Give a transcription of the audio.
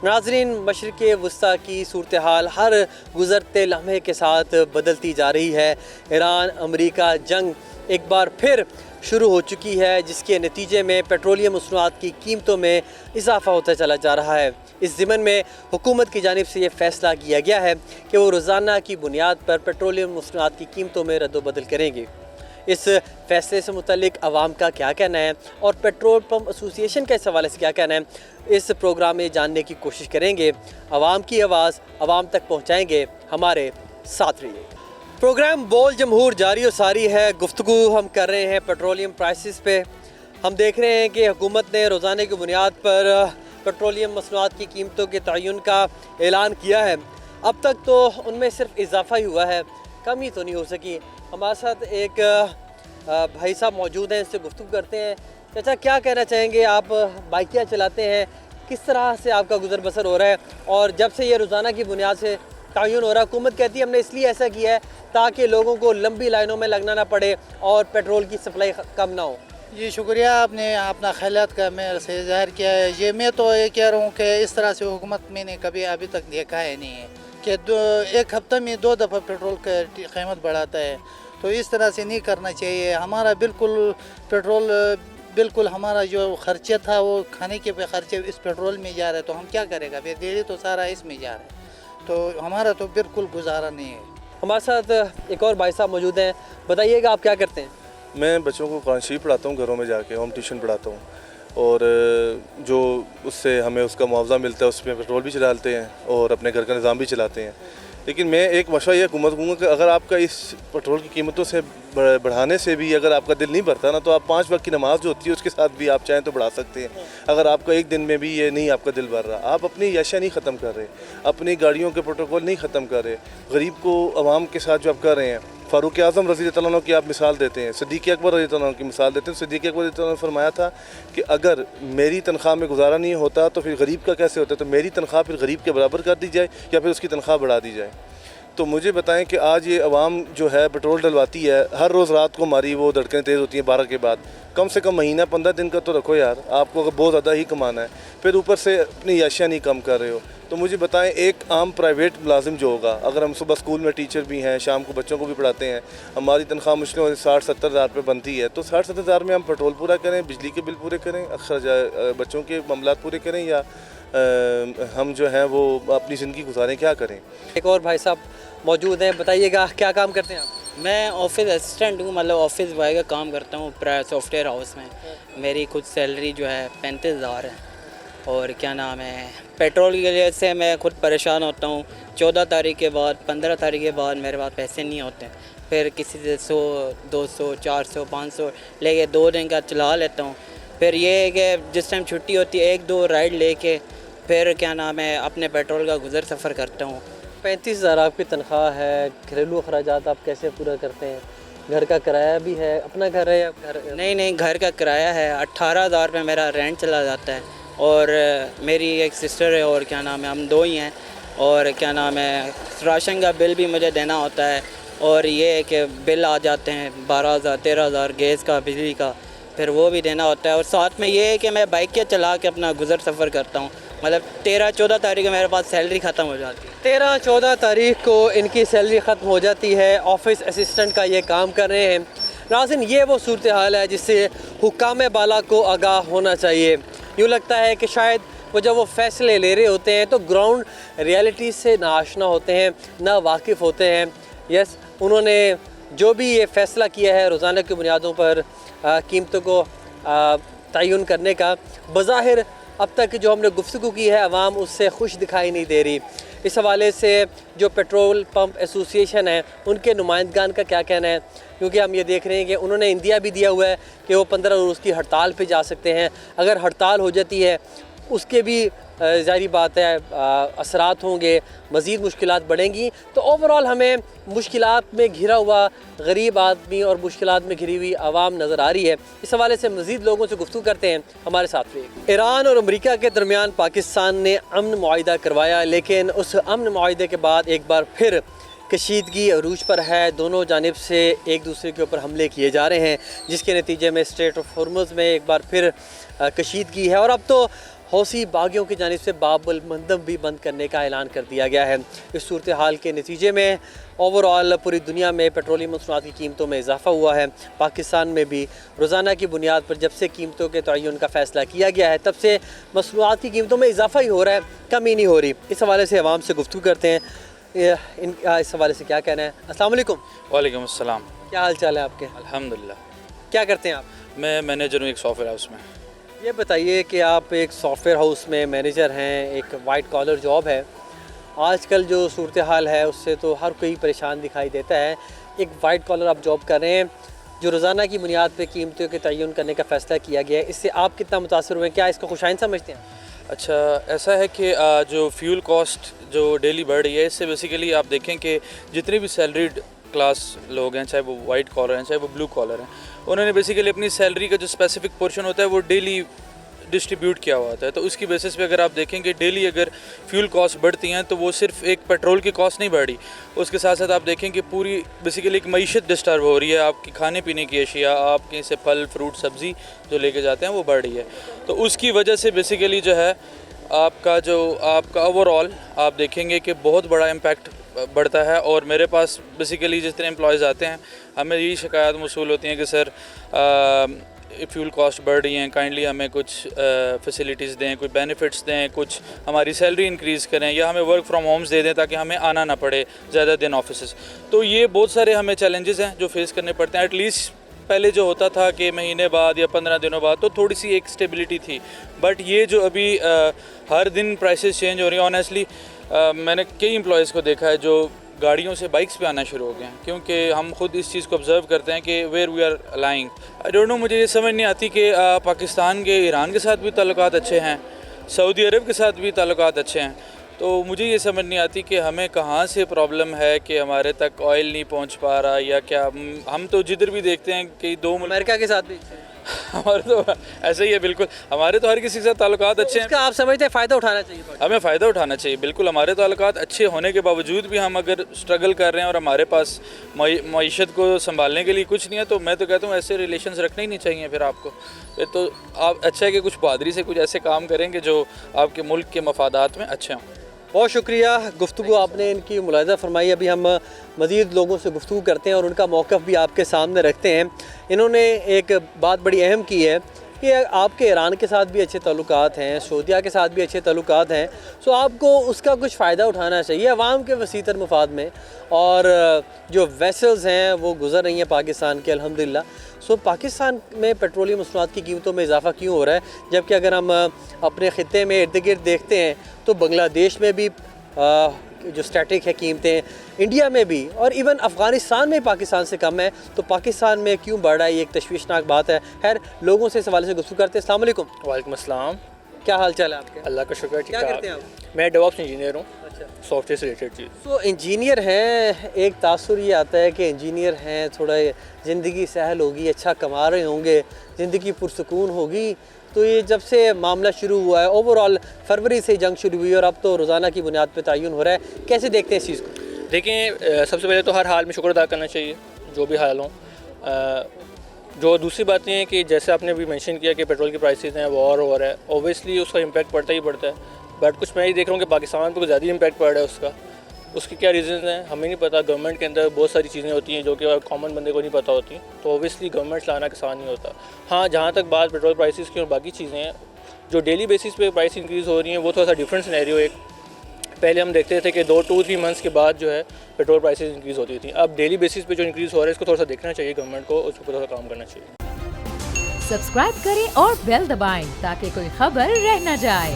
नाज़रीन, मशरिक़ वस्ती की सूरत हाल हर गुज़रते लम्हे के साथ बदलती जा रही है। ईरान अमरीका जंग एक बार फिर शुरू हो चुकी है, जिसके नतीजे में पेट्रोलियम मसनूआत की कीमतों में इजाफ़ा होता चला जा रहा है। इस ज़िमन में हुकूमत की जानिब से ये फ़ैसला किया गया है कि वो रोज़ाना की बुनियाद पर पेट्रोलियम मसनूआत की कीमतों में रद्द-ओ-बदल करेंगे। इस फ़ैसले से मुतल्लिक आवाम का क्या कहना है और पेट्रोल पंप एसोसिएशन का इस हवाले से क्या कहना है, इस प्रोग्राम में जानने की कोशिश करेंगे। आवाम की आवाज़ आवाम तक पहुँचाएँगे, हमारे साथ रहिए। प्रोग्राम बोल जमहूर जारी और सारी है। गुफ्तगू हम कर रहे हैं पेट्रोलियम प्राइसेस पे। हम देख रहे हैं कि हुकूमत ने रोज़ाना की बुनियाद पर पेट्रोलियम मसनूआत की कीमतों के तयन का ऐलान किया है। अब तक तो उनमें सिर्फ इजाफ़ा ही हुआ है, कमी तो नहीं हो सकी। हमारे साथ एक भाई साहब मौजूद हैं, इससे गुफ्तगू करते हैं। चाचा, क्या कहना चाहेंगे? आप बाइकियाँ चलाते हैं, किस तरह से आपका गुजर बसर हो रहा है? और जब से ये रोज़ाना की बुनियाद से तयन हो रहा है, हुकूमत कहती है हमने इसलिए ऐसा किया है ताकि लोगों को लंबी लाइनों में लगना ना पड़े और पेट्रोल की सप्लाई कम ना हो। जी शुक्रिया, आपने अपना ख्यालात का मेरे से ज़ाहिर किया है। ये मैं तो ये कह रहा हूँ कि इस तरह से हुकूमत मैंने कभी अभी तक देखा है नहीं है कि एक हफ्ते में 2 दफ़ा पेट्रोल का कीमत बढ़ाता है। तो इस तरह से नहीं करना चाहिए। हमारा बिल्कुल हमारा जो खर्चा था वो खाने के पे खर्चे इस पेट्रोल में जा रहा है, तो हम क्या करेगा? बेदेड़ी तो सारा इसमें जा रहा है, तो हमारा तो बिल्कुल गुजारा नहीं है। हमारे साथ एक और भाई साहब मौजूद हैं। बताइएगा, आप क्या करते हैं? मैं बच्चों को कुरान शरीफ पढ़ाता हूँ, घरों में जाके होम ट्यूशन पढ़ाता हूँ, और जो उससे हमें उसका मुआवजा मिलता है उसमें पेट्रोल भी चलाते हैं और अपने घर का निज़ाम भी चलाते हैं। लेकिन मैं एक मशवरा ये हुकूमत दूँगा कि अगर आपका इस पेट्रोल की कीमतों से बढ़ाने से भी अगर आपका दिल नहीं भरता ना, तो आप 5 वक्त की नमाज़ जो होती है उसके साथ भी आप चाहें तो बढ़ा सकते हैं। अगर आपका एक दिन में भी ये नहीं आपका दिल भर रहा, आप अपनी यशा नहीं ख़त्म कर रहे, अपनी गाड़ियों के प्रोटोकॉल नहीं ख़त्म कर रहे, गरीब को आवाम के साथ जो आप कर रहे हैं। फ़ारूक आज़म रज़ी अल्लाह अन्हु की आप मिसाल देते हैं, सिद्दीक़ अकबर रज़ी अल्लाह अन्हु की मिसाल देते हैं। सिद्दीक़ अकबर रज़ी अल्लाह अन्हु ने फरमाया था कि अगर मेरी तनख्वाह में गुजारा नहीं होता तो फिर गरीब का कैसे होता? तो मेरी तनख्वाह फिर गरीब के बराबर कर दी जाए या फिर उसकी तनख्वाह बढ़ा दी जाए। तो मुझे बताएं कि आज ये अवाम जो है पेट्रोल डलवाती है, हर रोज़ रात को हमारी वो धड़कनें तेज़ होती हैं 12 के बाद। कम से कम महीना 15 दिन का तो रखो यार, आपको अगर बहुत ज़्यादा ही कमाना है, फिर ऊपर से अपनी याशियाँ नहीं कम कर रहे हो। तो मुझे बताएं, एक आम प्राइवेट मुलाजिम जो होगा, अगर हम सुबह स्कूल में टीचर भी हैं, शाम को बच्चों को भी पढ़ाते हैं, हमारी तनख्वाह मुश्किल 60-70 हज़ार रुपये बनती है, तो 60-70 हज़ार में हम पेट्रोल पूरा करें, बिजली के बिल पूरे करें, बच्चों के मामलात पूरे करें, या हम जो हैं वो अपनी ज़िंदगी गुजारें? क्या करें? एक और भाई साहब मौजूद हैं। बताइएगा, क्या काम करते हैं आप? मैं ऑफिस असिस्टेंट हूँ, मतलब ऑफिस बॉय का काम करता हूँ सॉफ्टवेयर हाउस में। मेरी खुद सैलरी जो है 35,000 है। और क्या नाम है, पेट्रोल के लिए से मैं खुद परेशान होता हूँ। 14 तारीख के बाद 15 तारीख के बाद मेरे पास पैसे नहीं होते, फिर किसी से 100, 200, 400, 500 लेके 2 दिन का चला लेता हूँ। फिर ये है कि जिस टाइम छुट्टी होती है 1-2 राइड लेके फिर क्या नाम है अपने पेट्रोल का गुज़र सफ़र करता हूँ। 35,000 आपकी तनख्वाह है, घरेलू अखराजात आप कैसे पूरा करते हैं? घर का किराया भी है, अपना घर है या घर? नहीं, घर का किराया है। 18,000 रुपये मेरा रेंट चला जाता है, और मेरी एक सिस्टर है, और क्या नाम है हम 2 ही हैं। और क्या नाम है राशन का बिल भी मुझे देना होता है, और ये है कि बिल आ जाते हैं 12,000 13,000 गैस का, बिजली का, फिर वो भी देना होता है। और साथ में ये है कि मैं बाइक के चला के अपना गुज़र सफ़र करता हूँ। मतलब 13-14 तारीख को मेरे पास सैलरी ख़त्म हो जाती है। 13-14 तारीख को इनकी सैलरी ख़त्म हो जाती है। ऑफिस असिस्टेंट का ये काम कर रहे हैं। नाज़रीन, ये वो सूरत हाल है जिससे हुक्काम बाला को आगाह होना चाहिए। यूँ लगता है कि शायद वो जब वो फ़ैसले ले रहे होते हैं तो ग्राउंड रियलिटी से नाआशना होते हैं, ना वाकिफ़ होते हैं। यस, उन्होंने जो भी ये फ़ैसला किया है रोज़ाना की बुनियादों पर कीमतों को तयन करने का, बज़ाहिर अब तक जो हमने गुफ्तगू की है अवाम उससे खुश दिखाई नहीं दे रही। इस हवाले से जो पेट्रोल पंप एसोसिएशन है उनके नुमाइंदगान का क्या कहना है? क्योंकि हम ये देख रहे हैं कि उन्होंने इंदिया भी दिया हुआ है कि वो 15 रोज़ की हड़ताल पे जा सकते हैं। अगर हड़ताल हो जाती है उसके भी ज़ाहिर बात है असरात होंगे, मज़ीद मुश्किलात बढ़ेंगी। तो ओवरऑल हमें मुश्किलात में घिरा हुआ गरीब आदमी और मुश्किलात में घिरी हुई आवाम नज़र आ रही है। इस हवाले से मज़ीद लोगों से गुफ्तगू करते हैं, हमारे साथ रहिए। ईरान और अमेरिका के दरमियान पाकिस्तान ने अमन मुआहिदा करवाया, लेकिन उस अमन मुआहिदे के बाद एक बार फिर कशीदगी अरूज पर है। दोनों जानिब से एक दूसरे के ऊपर हमले किए जा रहे हैं, जिसके नतीजे में स्ट्रेट ऑफ हॉर्मुज़ में एक बार फिर कशीदगी है। और अब तो حوثی باغیوں کی جانب سے باب المندب بھی بند کرنے کا اعلان کر دیا گیا ہے۔ اس صورتحال کے نتیجے میں اوور آل پوری دنیا میں پیٹرولیم مصنوعات کی قیمتوں میں اضافہ ہوا ہے۔ پاکستان میں بھی روزانہ کی بنیاد پر جب سے قیمتوں کے تعین کا فیصلہ کیا گیا ہے تب سے مصنوعات کی قیمتوں میں اضافہ ہی ہو رہا ہے، کمی نہیں ہو رہی۔ اس حوالے سے عوام سے گفتگو کرتے ہیں، ان کا اس حوالے سے کیا کہنا ہے۔ السلام علیکم۔ وعلیکم السلام۔ کیا حال چال ہے آپ کے؟ الحمدللہ۔ کیا کرتے ہیں آپ؟ میں مینیجر ہوں ایک سافٹ ویئر ہاؤس میں۔ یہ بتائیے کہ آپ ایک سافٹ ویئر ہاؤس میں مینیجر ہیں، ایک وائٹ کالر جاب ہے۔ آج کل جو صورتحال ہے اس سے تو ہر کوئی پریشان دکھائی دیتا ہے۔ ایک وائٹ کالر آپ جاب کر رہے ہیں، جو روزانہ کی بنیاد پہ قیمتوں کے تعین کرنے کا فیصلہ کیا گیا ہے، اس سے آپ کتنا متاثر ہوئے ہیں؟ کیا اس کو خوشائن سمجھتے ہیں؟ اچھا، ایسا ہے کہ جو فیول کاسٹ جو ڈیلی بڑھ رہی ہے، اس سے بیسیکلی آپ دیکھیں کہ جتنے بھی سیلریڈ کلاس لوگ ہیں، چاہے وہ وائٹ کالر ہیں چاہے وہ بلو کالر ہیں، انہوں نے بیسیکلی اپنی سیلری کا جو اسپیسیفک پورشن ہوتا ہے وہ ڈیلی ڈسٹریبیوٹ کیا ہوا ہوتا ہے۔ تو اس کی بیسس پہ اگر آپ دیکھیں کہ ڈیلی اگر فیول کاسٹ بڑھتی ہیں تو وہ صرف ایک پیٹرول کی کاسٹ نہیں بڑھ رہی، اس کے ساتھ ساتھ آپ دیکھیں کہ پوری بیسیکلی ایک معیشت ڈسٹرب ہو رہی ہے۔ آپ کی کھانے پینے کی اشیاء، آپ کہیں سے پھل فروٹ سبزی جو لے کے جاتے ہیں وہ بڑھ رہی ہے۔ تو اس کی وجہ سے بیسیکلی جو ہے آپ کا اوور آل آپ دیکھیں گے کہ بہت بڑا امپیکٹ بڑھتا ہے۔ اور میرے پاس بیسیکلی جتنے امپلائیز آتے ہیں ہمیں یہی شکایات موصول ہوتی ہیں کہ سر فیول کاسٹ بڑھ رہی ہیں، کائنڈلی ہمیں کچھ فیسلٹیز دیں، کوئی بینیفٹس دیں، کچھ ہماری سیلری انکریز کریں یا ہمیں ورک فرام ہومز دے دیں تاکہ ہمیں آنا نہ پڑے زیادہ دن آفیسز۔ تو یہ بہت سارے ہمیں چیلنجز ہیں جو فیس کرنے پڑتے ہیں۔ ایٹ لیسٹ پہلے جو ہوتا تھا کہ مہینے بعد یا 15 دنوں بعد تو تھوڑی سی ایک اسٹیبلٹی تھی، بٹ یہ جو ابھی ہر دن پرائسز چینج ہو رہی ہیں، آنیسٹلی میں نے کئی امپلائیز کو دیکھا ہے جو گاڑیوں سے بائکس پہ آنا شروع ہو گئے ہیں، کیونکہ ہم خود اس چیز کو آبزرو کرتے ہیں کہ where we are aligning. I don't know, مجھے یہ سمجھ نہیں آتی کہ پاکستان کے ایران کے ساتھ بھی تعلقات اچھے ہیں، سعودی عرب کے ساتھ بھی تعلقات اچھے ہیں، تو مجھے یہ سمجھ نہیں آتی کہ ہمیں کہاں سے پرابلم ہے کہ ہمارے تک آئل نہیں پہنچ پا رہا یا کیا۔ ہم تو جدھر بھی دیکھتے ہیں کہ امریکہ کے ساتھ بھی ہمارے تو ایسے ہی ہے، بالکل ہمارے تو ہر کسی کے ساتھ تعلقات اچھے ہیں۔ اس کا آپ سمجھتے ہیں فائدہ اٹھانا چاہیے؟ ہمیں فائدہ اٹھانا چاہیے، بالکل۔ ہمارے تعلقات اچھے ہونے کے باوجود بھی ہم اگر اسٹرگل کر رہے ہیں اور ہمارے پاس معیشت کو سنبھالنے کے لیے کچھ نہیں ہے تو میں تو کہتا ہوں ایسے ریلیشنز رکھنے ہی نہیں چاہیے پھر آپ کو۔ پھر تو آپ اچھا ہے کہ کچھ بہادری سے کچھ ایسے کام کریں کہ جو آپ کے ملک کے مفادات میں اچھے ہوں۔ بہت شکریہ، گفتگو آپ نے ان کی ملاحظہ فرمائی۔ ابھی ہم مزید لوگوں سے گفتگو کرتے ہیں اور ان کا موقف بھی آپ کے سامنے رکھتے ہیں۔ انہوں نے ایک بات بڑی اہم کی ہے کہ آپ کے ایران کے ساتھ بھی اچھے تعلقات ہیں، سعودیہ کے ساتھ بھی اچھے تعلقات ہیں، سو آپ کو اس کا کچھ فائدہ اٹھانا چاہیے عوام کے وسیع تر مفاد میں۔ اور جو ویسلز ہیں وہ گزر رہی ہیں پاکستان کے الحمدللہ۔ سو پاکستان میں پیٹرولیم مصنوعات کی قیمتوں میں اضافہ کیوں ہو رہا ہے، جبکہ اگر ہم اپنے خطے میں ارد گرد دیکھتے ہیں تو بنگلہ دیش میں بھی جو اسٹیٹک ہے قیمتیں، انڈیا میں بھی، اور ایون افغانستان میں پاکستان سے کم ہے، تو پاکستان میں کیوں بڑھ رہا ہے، یہ ایک تشویشناک بات ہے۔ خیر، لوگوں سے اس حوالے سے گفتگو کرتے ہیں۔ السلام علیکم۔ وعلیکم السلام۔ کیا حال چال ہے آپ کے؟ اللہ کا شکر، ٹھیک کیا ٹھاک۔ کرتے ہیں آپ؟ میں ڈیوپس انجینئر ہوں، اچھا، سافٹ ویئر سے ریلیٹڈ چیز۔ تو انجینئر ہیں، ایک تاثر یہ آتا ہے کہ انجینئر ہیں، تھوڑا زندگی سہل ہوگی، اچھا کما رہے ہوں گے، زندگی پرسکون ہوگی۔ تو یہ جب سے معاملہ شروع ہوا ہے، اوور آل فروری سے جنگ شروع ہوئی اور اب تو روزانہ کی بنیاد پہ تعین ہو رہا ہے، کیسے دیکھتے ہیں اس چیز کو؟ دیکھیں، سب سے پہلے تو ہر حال میں شکر ادا کرنا چاہیے جو بھی حال ہوں۔ جو دوسری بات یہ ہے کہ جیسے آپ نے بھی مینشن کیا کہ پیٹرول کی پرائسز ہیں وہ اور ہو رہا ہے، اوبیسلی اس کا امپیکٹ پڑتا ہی پڑتا ہے، بٹ کچھ میں یہ دیکھ رہا ہوں کہ پاکستان پہ کچھ زیادہ امپیکٹ پڑ رہا ہے اس کے کیا ریزنز ہیں ہمیں نہیں پتہ۔ گورنمنٹ کے اندر بہت ساری چیزیں ہوتی ہیں جو کہ کامن بندے کو نہیں پتہ ہوتی، تو اوبیسلی گورنمنٹ لانا آسان نہیں ہوتا۔ ہاں، جہاں تک بات پیٹرول پرائسز کی اور باقی چیزیں ہیں، جو ڈیلی بیسس پہ پرائس انکریز ہو رہی ہیں وہ تھوڑا سا ڈفرینٹ سینیریو۔ ایک پہلے ہم دیکھتے تھے کہ 2-3 منتھس کے بعد جو ہے پیٹرول پرائسز انکریز ہوتی تھیں، اب ڈیلی بیسس پہ جو انکریز ہو رہا ہے اس کو تھوڑا سا دیکھنا چاہیے گورنمنٹ کو، اس کو تھوڑا سا کام کرنا چاہیے۔ سبسکرائب کریں اور بیل دبائیں تاکہ کوئی خبر رہ نہ جائے۔